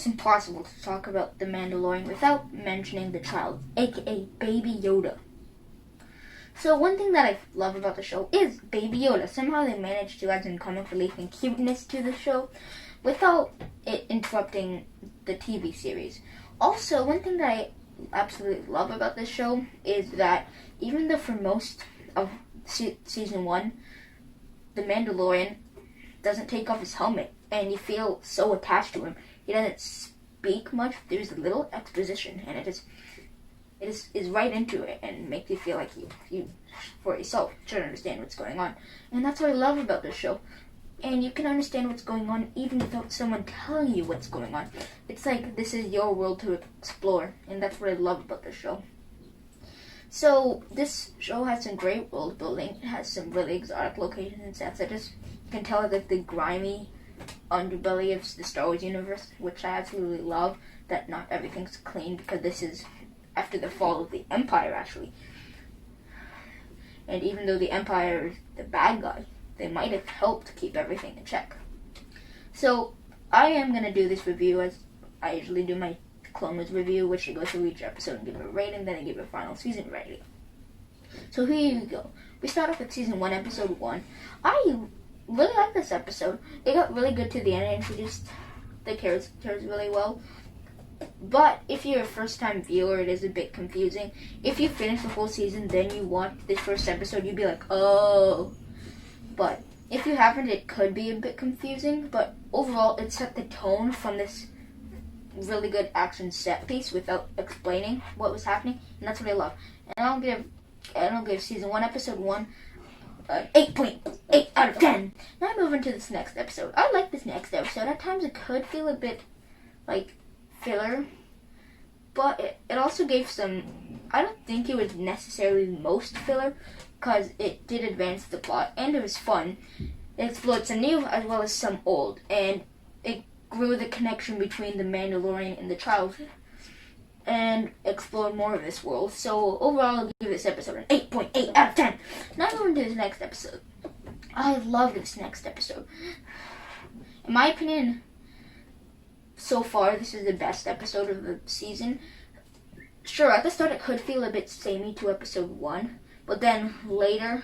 almost impossible to talk about The Mandalorian without mentioning the child, aka Baby Yoda. So one thing that I love about the show is Baby Yoda. Somehow they managed to add some comic relief and cuteness to the show without it interrupting the TV series. Also, one thing that I absolutely love about this show is that even though for most of season 1, the Mandalorian doesn't take off his helmet and you feel so attached to him. He doesn't speak much. There's a little exposition and it is right into it and makes you feel like you for yourself should understand what's going on. And that's what I love about this show. And you can understand what's going on even without someone telling you what's going on. It's like this is your world to explore, and that's what I love about this show. So this show has some great world building. It has some really exotic locations and sets. I just can tell like the grimy underbelly of the Star Wars universe, which I absolutely love. That not everything's clean because this is after the fall of the Empire, actually. And even though the Empire is the bad guy, they might have helped keep everything in check. So I am going to do this review as I usually do my Clone Wars review, which I go through each episode and give it a rating, then I give it a final season rating. So here we go. We start off with season 1, episode 1. I really like this episode. It got really good to the end and introduced the characters really well. But if you're a first-time viewer, it is a bit confusing. If you finish the whole season, then you watch this first episode, you'd be like, oh. But if you haven't, it could be a bit confusing. But overall, it set the tone from this really good action set piece without explaining what was happening, and that's what I love. And I'll give season 1, episode 1, 8.8 out of 10. Now I move into this next episode. I like this next episode. At times it could feel a bit like filler, but it also gave some. I don't think it was necessarily most filler because it did advance the plot and it was fun. It explored some new as well as some old, and it grew the connection between the Mandalorian and the child and explored more of this world. So overall, I'll give this episode an 8.8 out of 10. Now I'm going to this next episode. I love this next episode. In my opinion, so far, this is the best episode of the season. Sure, at the start it could feel a bit samey to episode 1, but then later,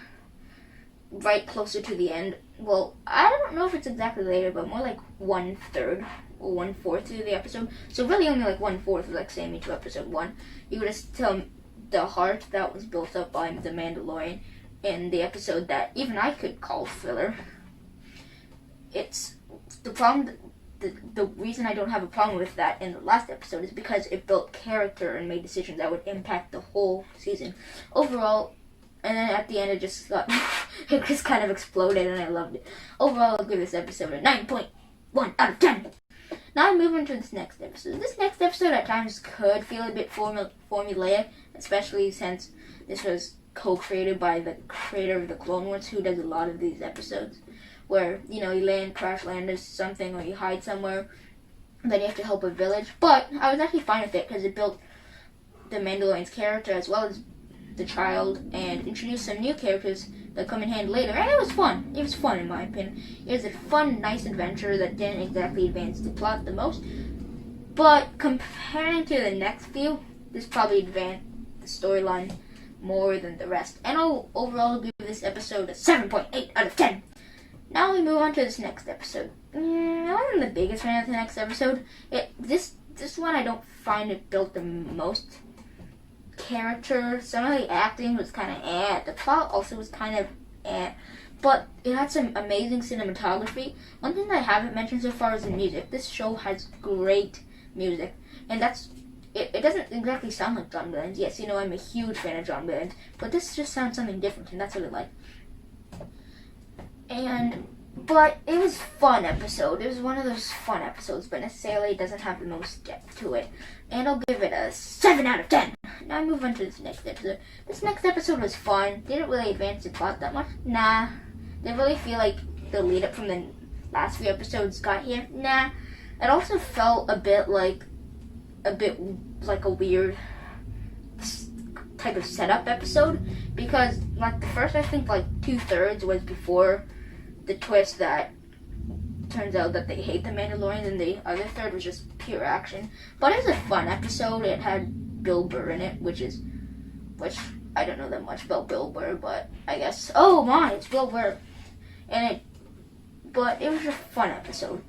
right closer to the end, well, I don't know if it's exactly later, but more like 1/3 or 1/4 through the episode. So really only like 1/4 is like samey to episode 1. You would just tell the heart that was built up by the Mandalorian in the episode that even I could call filler. It's the problem. The reason I don't have a problem with that in the last episode is because it built character and made decisions that would impact the whole season. Overall, and then at the end it just got, it just kind of exploded and I loved it. Overall, I'll give this episode a 9.1 out of 10. Now I move into this next episode. This next episode at times could feel a bit formulaic, especially since this was co-created by the creator of the Clone Wars, who does a lot of these episodes. Where, you crash land or something, or you hide somewhere, then you have to help a village. But I was actually fine with it because it built the Mandalorian's character as well as the child and introduced some new characters that come in handy later. And it was fun. It was fun in my opinion. It was a fun, nice adventure that didn't exactly advance the plot the most. But comparing to the next few, this probably advanced the storyline more than the rest. And I'll overall give this episode a 7.8 out of 10. Now we move on to this next episode. I wasn't the biggest fan of the next episode. This one I don't find it built the most character. Some of the acting was kind of The plot also was kind of But it had some amazing cinematography. One thing that I haven't mentioned so far is the music. This show has great music. And it doesn't exactly sound like John Williams. Yes, I'm a huge fan of John Williams. But this just sounds something different, and that's what I like. But it was a fun episode. It was one of those fun episodes, but necessarily it doesn't have the most depth to it. And I'll give it a 7 out of 10. Now I move on to this next episode. This next episode was fun. Didn't really advance the plot that much. Nah. Didn't really feel like the lead up from the last few episodes got here. Nah. It also felt a bit like a weird type of setup episode. Because like the first, I think like 2/3 was before the twist that turns out that they hate the Mandalorians, and the other third was just pure action. But it was a fun episode. It had Bill Burr in it, which I don't know that much about Bill Burr, but I guess, oh my, it's Bill Burr. But it was a fun episode.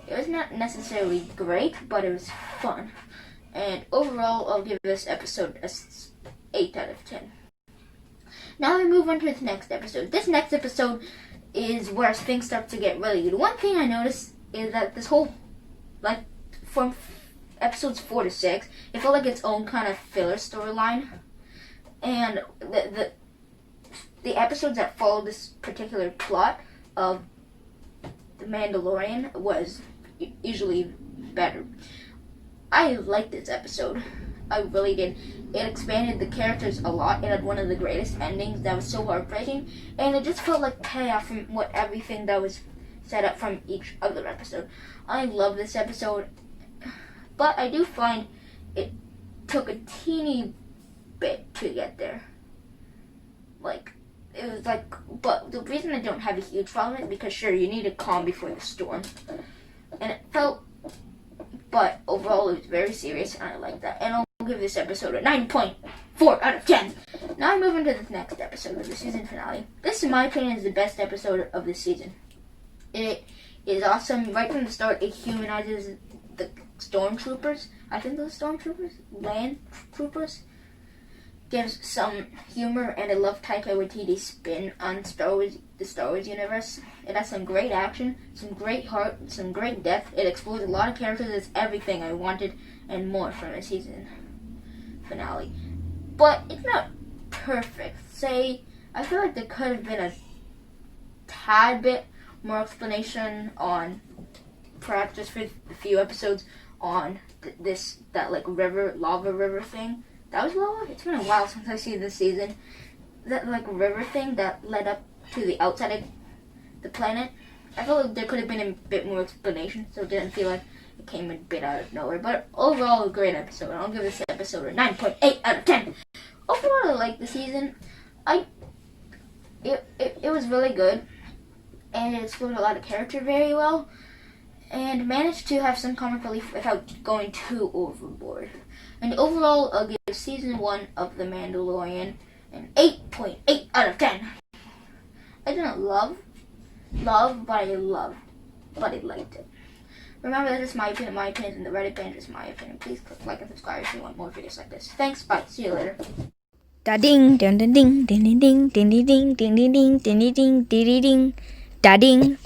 It was not necessarily great, but it was fun. And overall, I'll give this episode a 8 out of 10. Now we move on to the next episode. This next episode is where things start to get really good. One thing I noticed is that this whole, from episodes 4 to 6, it felt like its own kind of filler storyline. And the episodes that followed this particular plot of The Mandalorian was usually better. I liked this episode. I really did. It expanded the characters a lot. It had one of the greatest endings that was so heartbreaking, and it just felt like payoff from everything that was set up from each other episode. I love this episode, but I do find it took a teeny bit to get there. But the reason I don't have a huge problem is because sure, you need a calm before the storm, and it felt. But overall, it was very serious, and I like that. And I'll give this episode a 9.4 out of 10. Now I move into the next episode of the season finale. This, in my opinion, is the best episode of the season. It is awesome. Right from the start, it humanizes the stormtroopers. I think those stormtroopers? Land troopers? Gives some humor and a love Taika Waititi spin on the Star Wars universe. It has some great action, some great heart, some great depth. It explores a lot of characters. It's everything I wanted and more from a season finale. But it's not perfect. I feel like there could have been a tad bit more explanation on, perhaps just for a few episodes, on that lava river thing. That was lava? It's been a while since I've seen this season. That river thing that led up to the outside of the planet. I felt like there could have been a bit more explanation, so it didn't feel like it came a bit out of nowhere. But overall, a great episode. I'll give this episode a 9.8 out of 10. Overall, I like the season. It was really good, and it explored a lot of character very well, and managed to have some comic relief without going too overboard. And overall, I'll give season 1 of The Mandalorian an 8.8 out of 10. I didn't love, but I liked it. Remember, this is my opinion. My opinion is in the Reddit page. It's my opinion. Please click like and subscribe if you want more videos like this. Thanks. Bye. See you later. Da ding ding ding ding ding ding ding ding ding ding ding ding ding ding ding ding da ding.